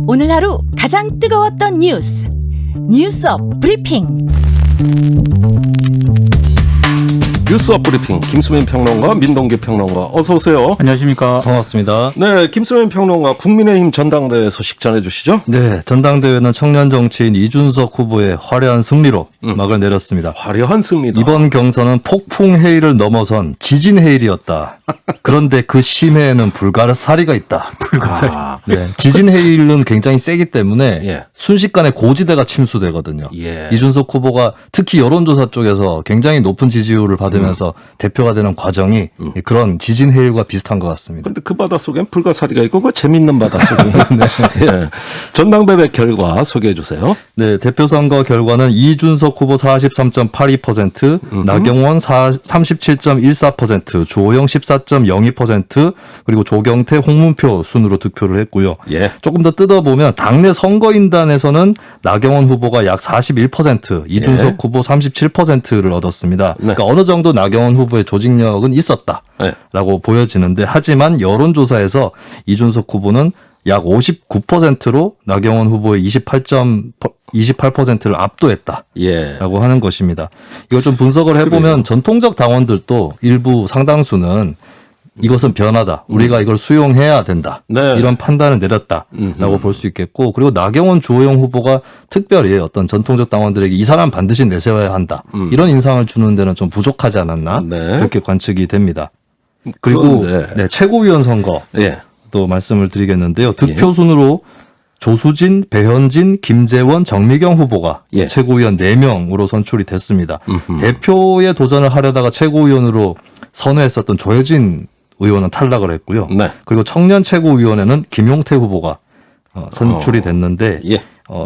오늘 하루 가장 뜨거웠던 뉴스업 브리핑. 뉴스업 브리핑 김수민 평론가, 민동기 평론가, 어서 오세요. 안녕하십니까. 반갑습니다. 네, 김수민 평론가 국민의힘 전당대회 소식 전해주시죠. 네, 전당대회는 청년 정치인 이준석 후보의 화려한 승리로 막을 내렸습니다. 화려한 승리다. 이번 경선은 폭풍 해일을 넘어선 지진 해일이었다. 그런데 그 심해에는 불가사리가 있다. 불가사리. 네, 지진 해일은 굉장히 세기 때문에 예. 순식간에 고지대가 침수되거든요. 예. 이준석 후보가 특히 여론조사 쪽에서 굉장히 높은 지지율을 받으면서 대표가 되는 과정이 그런 지진 해일과 비슷한 것 같습니다. 그런데 그 바닷속엔 불가사리가 있고 그 재밌는 바닷속이. 예. 전당대회 결과 소개해 주세요. 네, 대표 선거 결과는 이준석 후보 43.82%, 나경원 37.14%, 주호영 14.02%, 그리고 조경태, 홍문표 순으로 득표를 했고요. 예. 조금 더 뜯어보면 당내 선거인단에서는 나경원 후보가 약 41%, 이준석 예. 후보 37%를 얻었습니다. 네. 그러니까 어느 정도 나경원 후보의 조직력은 있었다라고 예. 보여지는데, 하지만 여론조사에서 이준석 후보는 약 59%로 나경원 후보의 28%를 압도했다라고 예. 하는 것입니다. 이걸 좀 분석을 해보면 그래요. 전통적 당원들도 일부 상당수는 이것은 변화다. 우리가 이걸 수용해야 된다. 네. 이런 판단을 내렸다라고 볼 수 있겠고, 그리고 나경원 주호영 후보가 특별히 어떤 전통적 당원들에게 이 사람 반드시 내세워야 한다. 이런 인상을 주는 데는 좀 부족하지 않았나. 네. 그렇게 관측이 됩니다. 그리고 그런데. 네, 최고위원 선거. 예. 또 말씀을 드리겠는데요. 득표 순으로 조수진, 배현진, 김재원, 정미경 후보가 예. 최고위원 4명으로 선출이 됐습니다. 대표에 도전을 하려다가 최고위원으로 선회했었던 조혜진 의원은 탈락을 했고요. 네. 그리고 청년 최고위원회는 김용태 후보가 선출이 됐는데 예.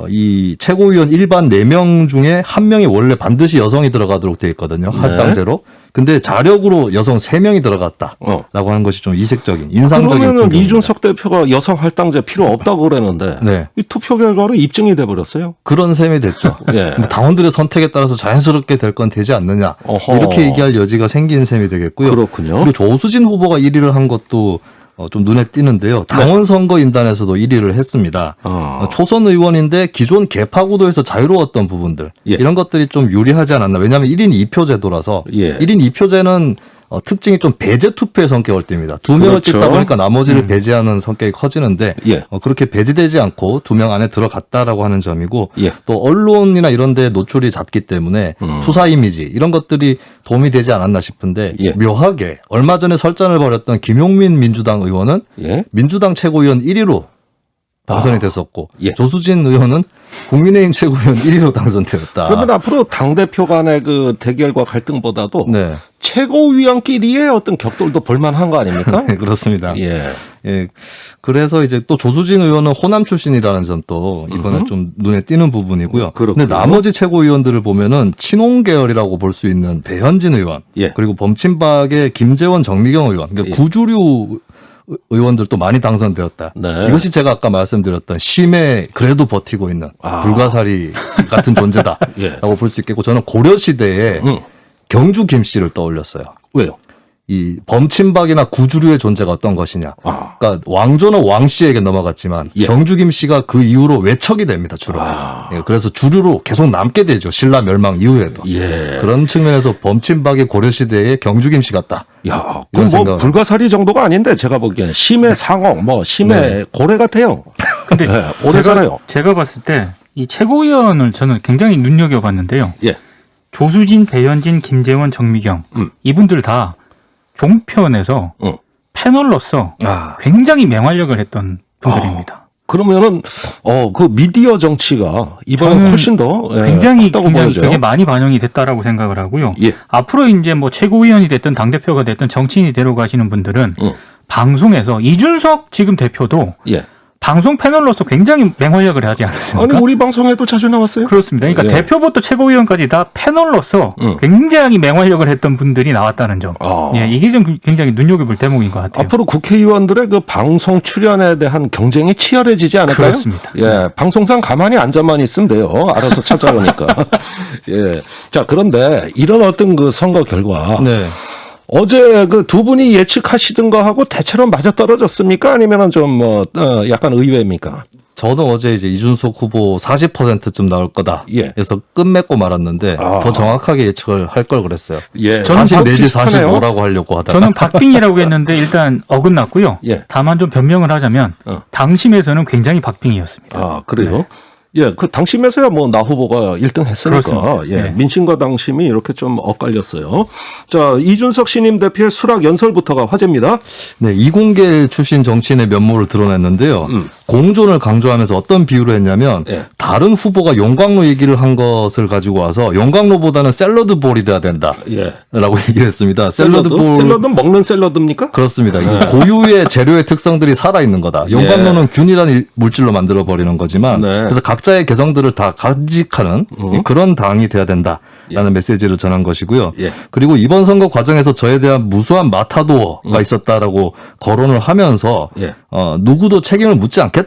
이 최고위원 일반 4명 중에 1명이 원래 반드시 여성이 들어가도록 되어 있거든요. 할당제로. 근데 자력으로 여성 3명이 들어갔다라고 하는 것이 좀 이색적인, 인상적인 그러면은 풍경입니다. 이준석 대표가 여성 할당제 필요 없다고 그랬는데 네. 이 투표 결과로 입증이 돼 버렸어요. 그런 셈이 됐죠. 예. 뭐 당원들의 선택에 따라서 자연스럽게 될 건 되지 않느냐. 어허. 이렇게 얘기할 여지가 생긴 셈이 되겠고요. 그렇군요. 그리고 조수진 후보가 1위를 한 것도 좀 눈에 띄는데요. 당원 선거인단에서도 1위를 했습니다. 초선 의원인데 기존 개파 구도에서 자유로웠던 부분들, 예. 이런 것들이 좀 유리하지 않았나. 왜냐하면 1인 2표 제도라서 예. 1인 2표제는 특징이 좀 배제 투표의 성격을 띱니다. 2명을 그렇죠. 찍다 보니까 나머지를 배제하는 성격이 커지는데 예. 그렇게 배제되지 않고 2명 안에 들어갔다라고 하는 점이고, 예. 또 언론이나 이런 데 노출이 잦기 때문에 투사 이미지 이런 것들이 도움이 되지 않았나 싶은데, 예. 묘하게 얼마 전에 설전을 벌였던 김용민 민주당 의원은 예. 민주당 최고위원 1위로 당선이 됐었고, 예. 조수진 의원은 국민의힘 최고위원 1위로 당선되었다. 그러면 앞으로 당대표 간의 그 대결과 갈등보다도 네. 최고위원끼리의 어떤 격돌도 볼만한 거 아닙니까? 네, 그렇습니다. 예. 예. 그래서 이제 또 조수진 의원은 호남 출신이라는 점도 이번에 좀 눈에 띄는 부분이고요. 그렇군요. 근데 나머지 최고위원들을 보면은 친홍 계열이라고 볼 수 있는 배현진 의원, 예. 그리고 범친박의 김재원, 정미경 의원, 그러니까 예. 구주류 의원들도 많이 당선되었다. 네. 이것이 제가 아까 말씀드렸던 심해 그래도 버티고 있는 불가사리 같은 존재다라고 예. 볼 수 있겠고, 저는 고려 시대에 경주 김 씨를 떠올렸어요. 왜요? 이 범친박이나 구주류의 존재가 어떤 것이냐. 아. 그러니까 왕조는 왕 씨에게 넘어갔지만 예. 경주 김 씨가 그 이후로 외척이 됩니다, 주로. 예, 그래서 주류로 계속 남게 되죠. 신라 멸망 이후에도. 예. 그런 측면에서 범친박의 고려 시대의 경주 김 씨 같다. 야, 이런 그럼 뭐 생각을- 불가사리 정도가 아닌데 제가 보기에는 심해 상어, 뭐 심해 네. 고래 같아요. 근데 네, 오래 살아요. 제가 봤을 때 이 최고위원을 저는 굉장히 눈여겨봤는데요. 예. 조수진, 배현진, 김재원, 정미경 이분들 다 종편에서 패널로서 굉장히 맹활약을 했던 분들입니다. 그러면은 그 미디어 정치가 이번에 저는 훨씬 더 굉장히 컸다고 보여져요. 그게 많이 반영이 됐다라고 생각을 하고요. 예. 앞으로 이제 뭐 최고위원이 됐든 당대표가 됐든 정치인이 되러 가시는 분들은 방송에서 이준석 지금 대표도 예. 방송 패널로서 굉장히 맹활약을 하지 않았습니까? 아니 우리 방송에도 자주 나왔어요. 그렇습니다. 그러니까 예. 대표부터 최고위원까지 다 패널로서 굉장히 맹활약을 했던 분들이 나왔다는 점. 예, 이게 좀 굉장히 눈여겨볼 대목인 것 같아요. 앞으로 국회의원들의 그 방송 출연에 대한 경쟁이 치열해지지 않을까요? 그렇습니다. 예, 방송상 가만히 앉아만 있으면 돼요. 알아서 찾아오니까. 예. 자, 그런데 이런 어떤 그 선거 결과 네. 어제 그 두 분이 예측하시던 거하고 대체로 맞아 떨어졌습니까? 아니면은 좀 뭐 약간 의외입니까? 저는 어제 이제 이준석 후보 40%쯤 나올 거다. 예. 그래서 끝맺고 말았는데 더 정확하게 예측을 할 걸 그랬어요. 예. 40 내지 비슷하네요. 45라고 하려고 하다가. 저는 박빙이라고 했는데 일단 어긋났고요. 예. 다만 좀 변명을 하자면 당심에서는 굉장히 박빙이었습니다. 아, 그래요? 예, 그 당심에서야 뭐 나 후보가 1등 했으니까 그렇습니다. 예, 네. 민심과 당심이 이렇게 좀 엇갈렸어요. 자, 이준석 신임 대표의 수락 연설부터가 화제입니다. 네, 이공계 출신 정치인의 면모를 드러냈는데요. 공존을 강조하면서 어떤 비유를 했냐면 예. 다른 후보가 용광로 얘기를 한 것을 가지고 와서 용광로보다는 샐러드 볼이 돼야 된다. 예. 라고 얘기를 했습니다. 샐러드는 먹는 샐러드입니까? 그렇습니다. 이 고유의 재료의 특성들이 살아있는 거다. 용광로는 균이라는 물질로 만들어버리는 거지만 네. 그래서 각자의 개성들을 다 간직하는 그런 당이 돼야 된다라는 메시지를 전한 것이고요. 예. 그리고 이번 선거 과정에서 저에 대한 무수한 마타도어가 있었다라고 거론을 하면서 예. 누구도 책임을 묻지 않겠다.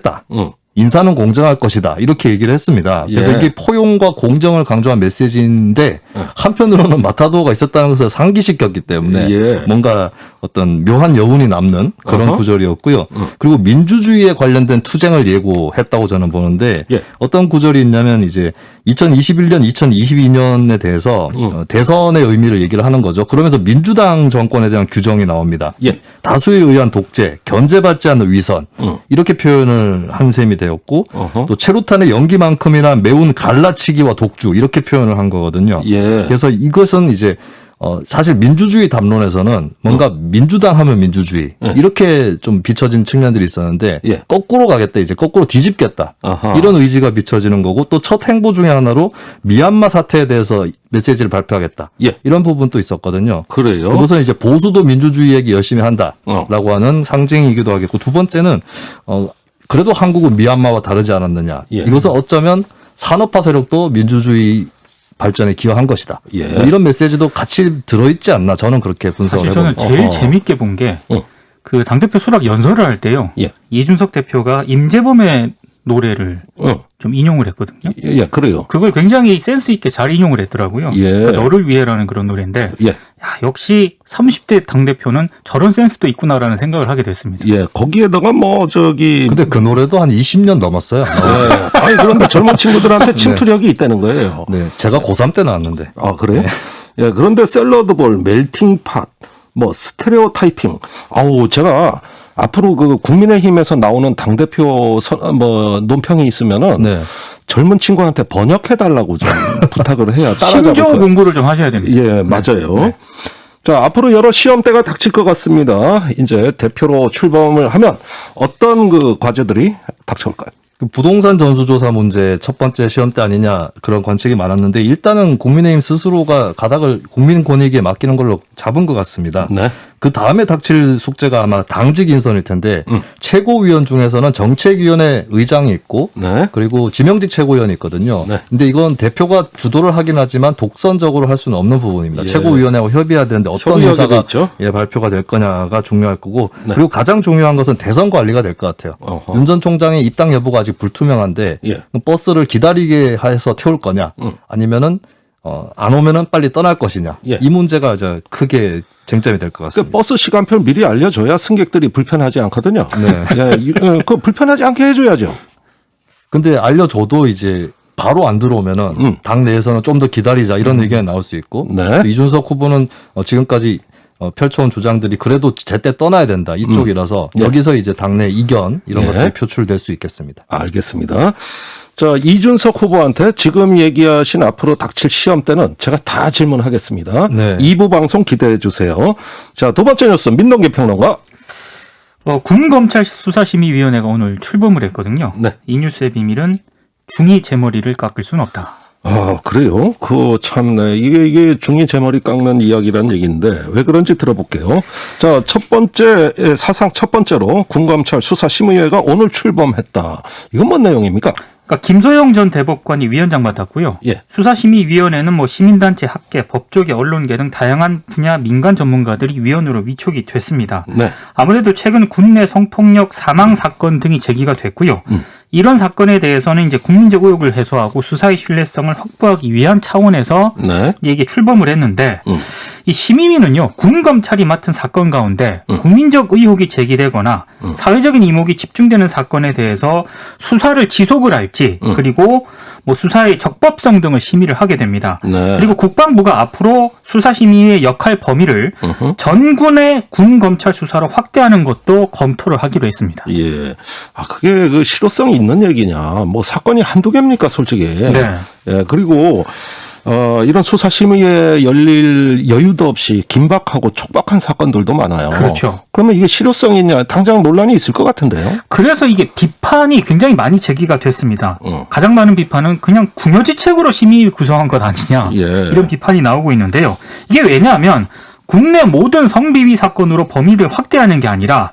인사는 공정할 것이다. 이렇게 얘기를 했습니다. 그래서 예. 이게 포용과 공정을 강조한 메시지인데 한편으로는 마타도어가 있었다는 것을 상기시켰기 때문에 예. 뭔가 어떤 묘한 여운이 남는 그런 구절이었고요. 그리고 민주주의에 관련된 투쟁을 예고했다고 저는 보는데 예. 어떤 구절이 있냐면 이제 2021년, 2022년에 대해서 대선의 의미를 얘기를 하는 거죠. 그러면서 민주당 정권에 대한 규정이 나옵니다. 예. 다수에 의한 독재, 견제받지 않는 위선 이렇게 표현을 한 셈이 되었고 또 체루탄의 연기만큼이나 매운 갈라치기와 독주 이렇게 표현을 한 거거든요. 예. 그래서 이것은 이제 사실 민주주의 담론에서는 뭔가 민주당 하면 민주주의 이렇게 좀 비춰진 측면들이 있었는데 예. 거꾸로 가겠다 이제 거꾸로 뒤집겠다 아하. 이런 의지가 비춰지는 거고 또 첫 행보 중에 하나로 미얀마 사태에 대해서 메시지를 발표하겠다 예. 이런 부분도 있었거든요. 그래요? 그것은 이제 보수도 민주주의 얘기 열심히 한다라고 하는 상징이기도 하겠고 두 번째는 그래도 한국은 미얀마와 다르지 않았느냐. 예. 이것은 어쩌면 산업화 세력도 민주주의 발전에 기여한 것이다. 예. 뭐 이런 메시지도 같이 들어있지 않나 저는 그렇게 분석을 사실 저는 해봅니다. 제일 재밌게 본 게 그 당대표 수락 연설을 할 때요. 예. 이준석 대표가 임재범의 노래를 좀 인용을 했거든요. 예, 그래요. 그걸 굉장히 센스 있게 잘 인용을 했더라고요. 예. 그러니까 너를 위해라는 그런 노래인데 예. 야, 역시 30대 당대표는 저런 센스도 있구나라는 생각을 하게 됐습니다. 예, 거기에다가 근데 그 노래도 한 20년 넘었어요. 예. 아니, 그런데 젊은 친구들한테 침투력이 있다는 거예요. 네, 제가 고3 때 나왔는데. 아, 그래요? 예, 그런데 샐러드볼, 멜팅팟, 뭐 스테레오 타이핑. 아우, 제가 앞으로 그 국민의힘에서 나오는 당대표 논평이 있으면은 네. 젊은 친구한테 번역해달라고 좀 부탁을 해야 따라잡을 심지어 거예요. 공부를 좀 하셔야 됩니다. 예, 맞아요. 네. 자, 앞으로 여러 시험대가 닥칠 것 같습니다. 이제 대표로 출범을 하면 어떤 그 과제들이 닥쳐올까요? 그 부동산 전수조사 문제 첫 번째 시험대 아니냐 그런 관측이 많았는데 일단은 국민의힘 스스로가 가닥을 국민 권익에 맡기는 걸로 잡은 것 같습니다. 네. 그 다음에 닥칠 숙제가 아마 당직 인선일 텐데 최고위원 중에서는 정책위원회 의장이 있고 네. 그리고 지명직 최고위원이 있거든요. 네. 근데 이건 대표가 주도를 하긴 하지만 독선적으로 할 수는 없는 부분입니다. 예. 최고위원회하고 협의해야 되는데 어떤 협의하게 인사가 있죠. 발표가 될 거냐가 중요할 거고 네. 그리고 가장 중요한 것은 대선 관리가 될 것 같아요. 어허. 윤 전 총장의 입당 여부가 아직 불투명한데 예. 버스를 기다리게 해서 태울 거냐 아니면은 안 오면은 빨리 떠날 것이냐 예. 이 문제가 이제 크게 쟁점이 될 것 그 같습니다. 버스 시간표를 미리 알려줘야 승객들이 불편하지 않거든요. 네. 예, 그 불편하지 않게 해줘야죠. 근데 알려줘도 이제 바로 안 들어오면은 당 내에서는 좀 더 기다리자 이런 의견이 나올 수 있고 네. 또 이준석 후보는 지금까지 펼쳐온 주장들이 그래도 제때 떠나야 된다 이쪽이라서 네. 여기서 이제 당내 이견 이런 예. 것들이 표출될 수 있겠습니다. 알겠습니다. 자, 이준석 후보한테 지금 얘기하신 앞으로 닥칠 시험 때는 제가 다 질문하겠습니다. 네. 2부 방송 기대해 주세요. 자, 두 번째 뉴스 민동기 평론가. 군검찰 수사심의위원회가 오늘 출범을 했거든요. 네. 이 뉴스의 비밀은 중이 제 머리를 깎을 수는 없다. 아, 그래요? 참네. 이게 중이 제 머리 깎는 이야기란 얘기인데 왜 그런지 들어볼게요. 자, 사상 첫 번째로 군검찰 수사심의회가 오늘 출범했다. 이건 뭔 내용입니까? 그러니까 김소영 전 대법관이 위원장 맡았고요. 예. 수사심의위원회는 시민단체, 학계, 법조계, 언론계 등 다양한 분야 민간 전문가들이 위원으로 위촉이 됐습니다. 네. 아무래도 최근 국내 성폭력 사망 사건 등이 제기가 됐고요. 이런 사건에 대해서는 이제 국민적 의혹을 해소하고 수사의 신뢰성을 확보하기 위한 차원에서 네. 이제 이게 출범을 했는데 이 심의위는요 군 검찰이 맡은 사건 가운데 국민적 의혹이 제기되거나 사회적인 이목이 집중되는 사건에 대해서 수사를 지속을 할지 그리고 뭐 수사의 적법성 등을 심의를 하게 됩니다. 네. 그리고 국방부가 앞으로 수사심의의 역할 범위를 전군의 군 검찰 수사로 확대하는 것도 검토를 하기로 했습니다. 예. 아, 그게 그 실효성이 있는 얘기냐. 뭐 사건이 한두 개입니까, 솔직히. 네. 예, 그리고 이런 수사심의에 열릴 여유도 없이 긴박하고 촉박한 사건들도 많아요. 그렇죠. 그러면 이게 실효성이 있냐? 당장 논란이 있을 것 같은데요. 그래서 이게 비판이 굉장히 많이 제기가 됐습니다. 가장 많은 비판은 그냥 궁여지책으로 심의 구성한 것 아니냐. 예. 이런 비판이 나오고 있는데요. 이게 왜냐하면 국내 모든 성비위 사건으로 범위를 확대하는 게 아니라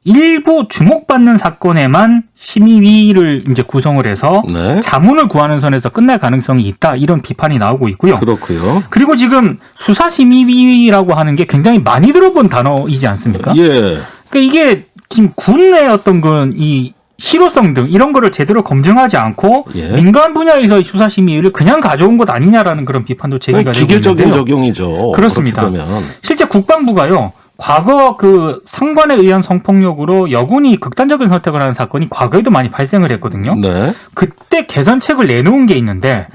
일부 주목받는 사건에만 심의위를 이제 구성을 해서 네. 자문을 구하는 선에서 끝날 가능성이 있다. 이런 비판이 나오고 있고요. 그렇고요. 그리고 지금 수사심의위라고 하는 게 굉장히 많이 들어본 단어이지 않습니까? 예. 그러니까 이게 지금 군내 어떤 이 실효성 등 이런 거를 제대로 검증하지 않고 예. 민간 분야에서의 수사심의를 그냥 가져온 것 아니냐라는 그런 비판도 제기가 되고 기계적인 있는데요. 적용이죠. 그렇습니다. 그렇게 되면. 실제 국방부가요. 과거 그 상관에 의한 성폭력으로 여군이 극단적인 선택을 하는 사건이 과거에도 많이 발생을 했거든요. 네. 그때 개선책을 내놓은 게 있는데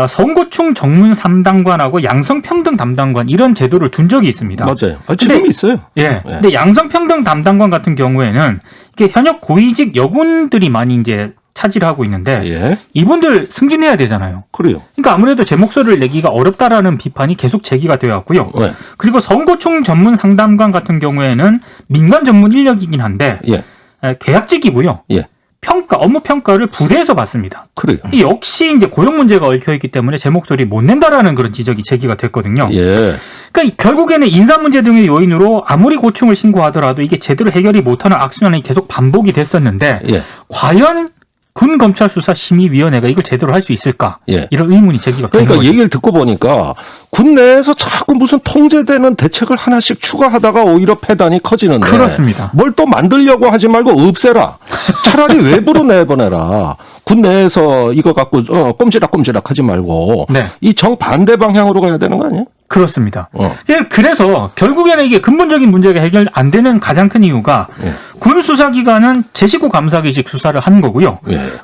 성고충 전문 3단관하고 양성평등 담당관 이런 제도를 둔 적이 있습니다. 맞아요. 지금 있어요. 예. 근데 양성평등 담당관 같은 경우에는 이게 현역 고위직 여군들이 많이 이제 차지를 하고 있는데 예. 이분들 승진해야 되잖아요. 그래요. 그러니까 아무래도 제 목소리를 내기가 어렵다라는 비판이 계속 제기가 되어 왔고요. 네. 그리고 성고충 전문 상담관 같은 경우에는 민간 전문 인력이긴 한데 예. 계약직이고요. 예. 업무 평가를 부대에서 받습니다. 그래요. 역시 이제 고용 문제가 얽혀 있기 때문에 제 목소리 못 낸다라는 그런 지적이 제기가 됐거든요. 예. 그러니까 결국에는 인사 문제 등의 요인으로 아무리 고충을 신고하더라도 이게 제대로 해결이 못하는 악순환이 계속 반복이 됐었는데 예. 과연 군검찰수사심의위원회가 이걸 제대로 할 수 있을까? 예. 이런 의문이 제기가 되는 그러니까 거죠. 얘기를 듣고 보니까 군 내에서 자꾸 무슨 통제되는 대책을 하나씩 추가하다가 오히려 폐단이 커지는데 그렇습니다. 뭘 또 만들려고 하지 말고 없애라. 차라리 외부로 내보내라. 군 내에서 이거 갖고 꼼지락꼼지락 하지 말고 네. 이 정반대 방향으로 가야 되는 거 아니에요? 그렇습니다. 그래서 결국에는 이게 근본적인 문제가 해결 안 되는 가장 큰 이유가 군 수사기관은 제 식구 감사기직 수사를 한 거고요.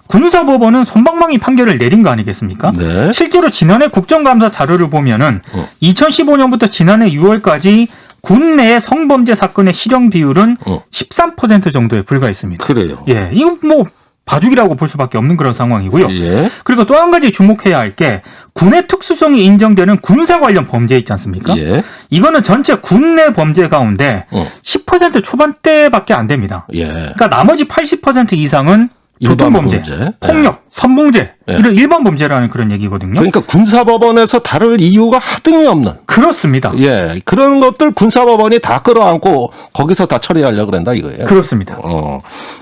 군사법원은 솜방망이 판결을 내린 거 아니겠습니까? 네. 실제로 지난해 국정감사 자료를 보면은 2015년부터 지난해 6월까지 군 내의 성범죄 사건의 실형 비율은 13% 정도에 불과했습니다. 그래요. 예, 이건 뭐 봐주기라고 볼 수밖에 없는 그런 상황이고요. 예. 그리고 또 한 가지 주목해야 할 게 군의 특수성이 인정되는 군사 관련 범죄 있지 않습니까? 예. 이거는 전체 군내 범죄 가운데 10% 초반대밖에 안 됩니다. 예. 그러니까 나머지 80% 이상은 교통범죄, 범죄. 폭력, 선봉죄 예. 이런 일반 범죄라는 그런 얘기거든요. 그러니까 군사법원에서 다룰 이유가 하등이 없는. 그렇습니다. 예. 그런 것들 군사법원이 다 끌어안고 거기서 다 처리하려고 그런다 이거예요. 그렇습니다.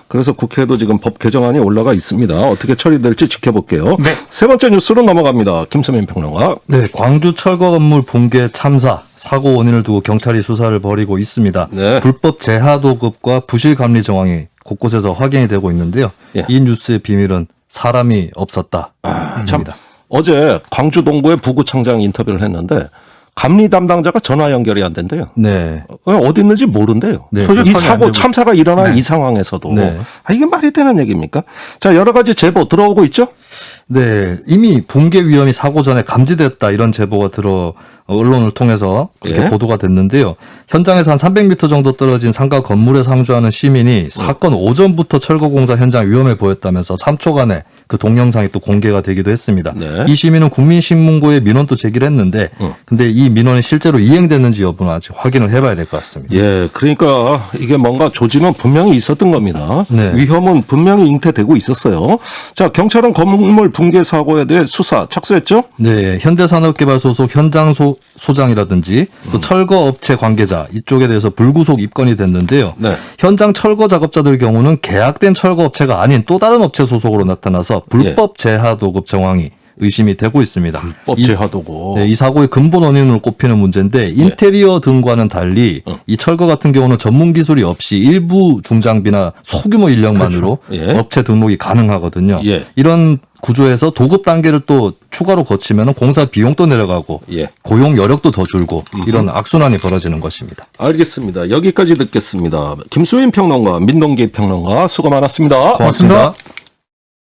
그래서 국회에도 지금 법 개정안이 올라가 있습니다. 어떻게 처리될지 지켜볼게요. 네. 세 번째 뉴스로 넘어갑니다. 김서민 평론가. 네, 광주 철거 건물 붕괴 참사 사고 원인을 두고 경찰이 수사를 벌이고 있습니다. 네. 불법 재하 도급과 부실 감리 정황이 곳곳에서 확인이 되고 있는데요. 예. 이 뉴스의 비밀은 사람이 없었다. 참 어제 광주 동구의 부구 청장 인터뷰를 했는데 감리 담당자가 전화 연결이 안 된대요. 네. 어디 있는지 모른대요. 네. 이 소집하기 안 사고 되고. 참사가 일어난 네. 이 상황에서도 네. 이게 말이 되는 얘기입니까? 자, 여러 가지 제보 들어오고 있죠? 네, 이미 붕괴 위험이 사고 전에 감지됐다 이런 제보가 들어 언론을 통해서 그렇게 예. 보도가 됐는데요. 현장에서 한 300m 정도 떨어진 상가 건물에 상주하는 시민이 사건 오전부터 철거공사 현장 위험해 보였다면서 3초간에 그 동영상이 또 공개가 되기도 했습니다. 네. 이 시민은 국민신문고에 민원도 제기를 했는데 근데 이 민원이 실제로 이행됐는지 여부는 아직 확인을 해봐야 될 것 같습니다. 예, 그러니까 이게 뭔가 조짐은 분명히 있었던 겁니다. 네. 위험은 분명히 잉태되고 있었어요. 자, 경찰은 건물 붕괴 사고에 대해 수사 착수했죠? 네, 현대산업개발 소속 현장 소장이라든지 또 철거업체 관계자 이쪽에 대해서 불구속 입건이 됐는데요. 네. 현장 철거 작업자들 경우는 계약된 철거업체가 아닌 또 다른 업체 소속으로 나타나서 불법 재하 도급 정황이 의심이 되고 있습니다. 불법 제하도고. 이 사고의 근본 원인으로 꼽히는 문제인데 인테리어 등과는 달리 이 철거 같은 경우는 전문 기술이 없이 일부 중장비나 소규모 인력만으로 그렇죠. 업체 등록이 가능하거든요. 예. 이런 구조에서 도급 단계를 또 추가로 거치면 공사 비용도 내려가고 예. 고용 여력도 더 줄고 이런 악순환이 벌어지는 것입니다. 알겠습니다. 여기까지 듣겠습니다. 김수인 평론가, 민동기 평론가 수고 많았습니다. 고맙습니다.